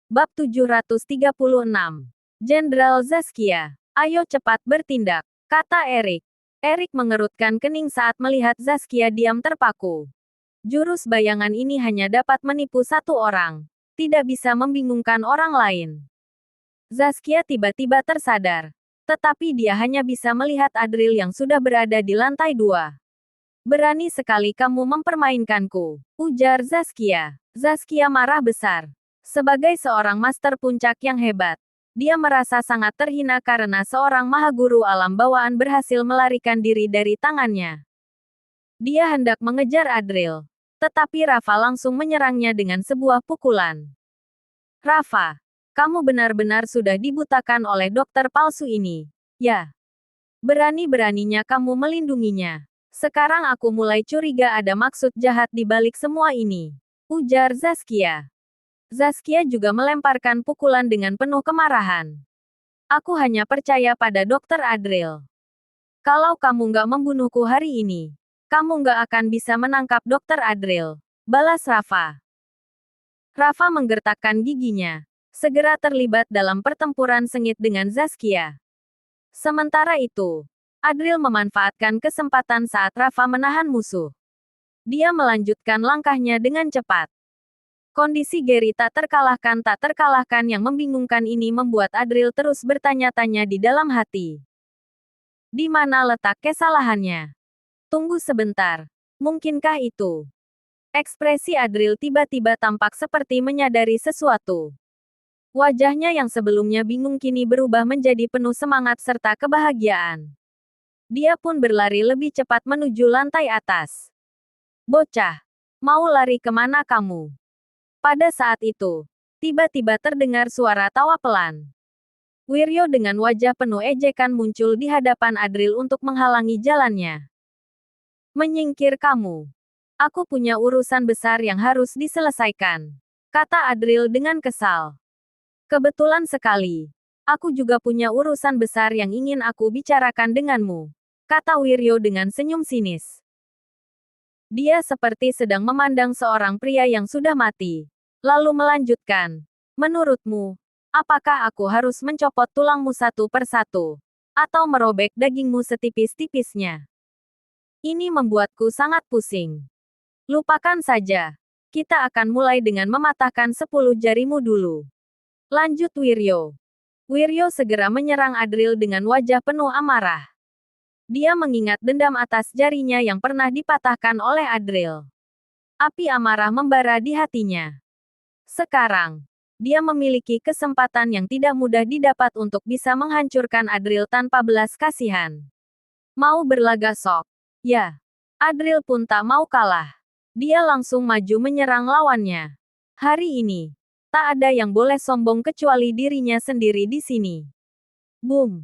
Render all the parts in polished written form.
Bab 736. Jenderal Zaskia. Ayo cepat bertindak, kata Erik. Erik mengerutkan kening saat melihat Zaskia diam terpaku. Jurus bayangan ini hanya dapat menipu satu orang. Tidak bisa membingungkan orang lain. Zaskia tiba-tiba tersadar. Tetapi dia hanya bisa melihat Adril yang sudah berada di lantai 2. Berani sekali kamu mempermainkanku, ujar Zaskia. Zaskia marah besar. Sebagai seorang master puncak yang hebat, dia merasa sangat terhina karena seorang mahaguru alam bawaan berhasil melarikan diri dari tangannya. Dia hendak mengejar Adril, tetapi Rafa langsung menyerangnya dengan sebuah pukulan. Rafa, kamu benar-benar sudah dibutakan oleh dokter palsu ini. Ya, berani-beraninya kamu melindunginya. Sekarang aku mulai curiga ada maksud jahat di balik semua ini, ujar Zaskia. Zaskia juga melemparkan pukulan dengan penuh kemarahan. Aku hanya percaya pada Dokter Adril. Kalau kamu nggak membunuhku hari ini, kamu nggak akan bisa menangkap Dokter Adril, balas Rafa. Rafa menggertakkan giginya, segera terlibat dalam pertempuran sengit dengan Zaskia. Sementara itu, Adril memanfaatkan kesempatan saat Rafa menahan musuh. Dia melanjutkan langkahnya dengan cepat. Kondisi Gary tak terkalahkan yang membingungkan ini membuat Adril terus bertanya-tanya di dalam hati. Di mana letak kesalahannya? Tunggu sebentar. Mungkinkah itu? Ekspresi Adril tiba-tiba tampak seperti menyadari sesuatu. Wajahnya yang sebelumnya bingung kini berubah menjadi penuh semangat serta kebahagiaan. Dia pun berlari lebih cepat menuju lantai atas. Bocah, mau lari kemana kamu? Pada saat itu, tiba-tiba terdengar suara tawa pelan. Wiryo dengan wajah penuh ejekan muncul di hadapan Adril untuk menghalangi jalannya. Menyingkir kamu. Aku punya urusan besar yang harus diselesaikan, kata Adril dengan kesal. Kebetulan sekali. Aku juga punya urusan besar yang ingin aku bicarakan denganmu, kata Wiryo dengan senyum sinis. Dia seperti sedang memandang seorang pria yang sudah mati. Lalu melanjutkan, menurutmu, apakah aku harus mencopot tulangmu satu persatu? Atau merobek dagingmu setipis-tipisnya? Ini membuatku sangat pusing. Lupakan saja. Kita akan mulai dengan mematahkan 10 jarimu dulu. Lanjut Wiryo. Wiryo segera menyerang Adril dengan wajah penuh amarah. Dia mengingat dendam atas jarinya yang pernah dipatahkan oleh Adril. Api amarah membara di hatinya. Sekarang, dia memiliki kesempatan yang tidak mudah didapat untuk bisa menghancurkan Adril tanpa belas kasihan. Mau berlaga sok? Ya. Adril pun tak mau kalah. Dia langsung maju menyerang lawannya. Hari ini, tak ada yang boleh sombong kecuali dirinya sendiri di sini. Boom.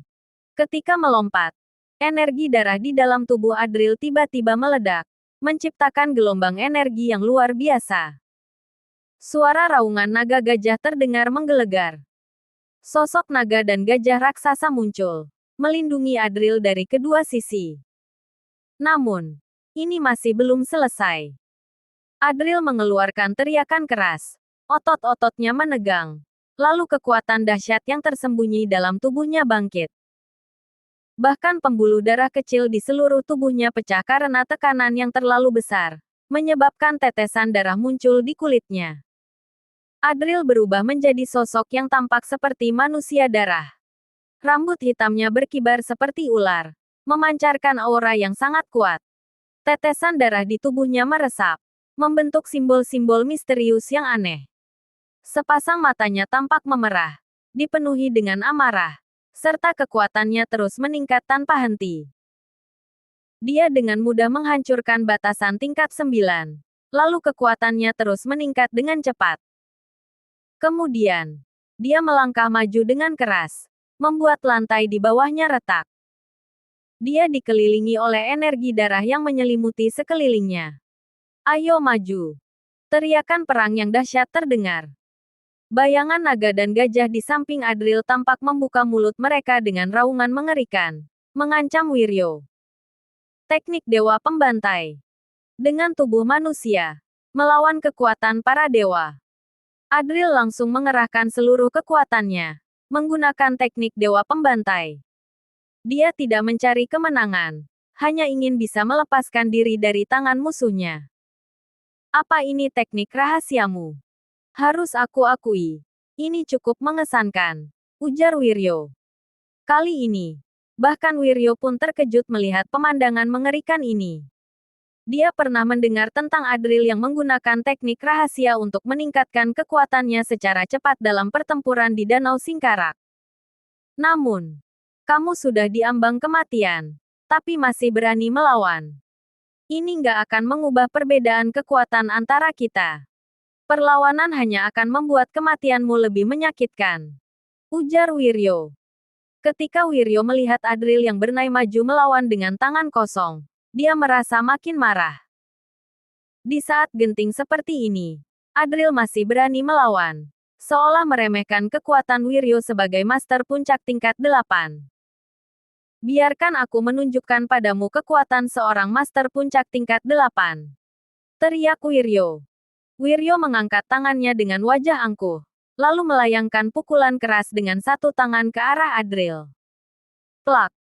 Ketika melompat, energi darah di dalam tubuh Adril tiba-tiba meledak, menciptakan gelombang energi yang luar biasa. Suara raungan naga gajah terdengar menggelegar. Sosok naga dan gajah raksasa muncul, melindungi Adril dari kedua sisi. Namun, ini masih belum selesai. Adril mengeluarkan teriakan keras. Otot-ototnya menegang. Lalu kekuatan dahsyat yang tersembunyi dalam tubuhnya bangkit. Bahkan pembuluh darah kecil di seluruh tubuhnya pecah karena tekanan yang terlalu besar, menyebabkan tetesan darah muncul di kulitnya. Adril berubah menjadi sosok yang tampak seperti manusia darah. Rambut hitamnya berkibar seperti ular, memancarkan aura yang sangat kuat. Tetesan darah di tubuhnya meresap, membentuk simbol-simbol misterius yang aneh. Sepasang matanya tampak memerah, dipenuhi dengan amarah, serta kekuatannya terus meningkat tanpa henti. Dia dengan mudah menghancurkan batasan tingkat 9, lalu kekuatannya terus meningkat dengan cepat. Kemudian, dia melangkah maju dengan keras, membuat lantai di bawahnya retak. Dia dikelilingi oleh energi darah yang menyelimuti sekelilingnya. Ayo maju. Teriakan perang yang dahsyat terdengar. Bayangan naga dan gajah di samping Adril tampak membuka mulut mereka dengan raungan mengerikan, mengancam Wiryo. Teknik Dewa Pembantai. Dengan tubuh manusia, melawan kekuatan para dewa. Adril langsung mengerahkan seluruh kekuatannya, menggunakan teknik Dewa Pembantai. Dia tidak mencari kemenangan, hanya ingin bisa melepaskan diri dari tangan musuhnya. Apa ini teknik rahasiamu? Harus aku akui, ini cukup mengesankan, ujar Wiryo. Kali ini, bahkan Wiryo pun terkejut melihat pemandangan mengerikan ini. Dia pernah mendengar tentang Adril yang menggunakan teknik rahasia untuk meningkatkan kekuatannya secara cepat dalam pertempuran di Danau Singkarak. Namun, kamu sudah diambang kematian, tapi masih berani melawan. Ini nggak akan mengubah perbedaan kekuatan antara kita. Perlawanan hanya akan membuat kematianmu lebih menyakitkan, ujar Wiryo. Ketika Wiryo melihat Adril yang bernai maju melawan dengan tangan kosong, dia merasa makin marah. Di saat genting seperti ini, Adril masih berani melawan, seolah meremehkan kekuatan Wiryo sebagai master puncak tingkat 8. Biarkan aku menunjukkan padamu kekuatan seorang master puncak tingkat 8. Teriak Wiryo. Wiryo mengangkat tangannya dengan wajah angkuh, lalu melayangkan pukulan keras dengan satu tangan ke arah Adril. Plak!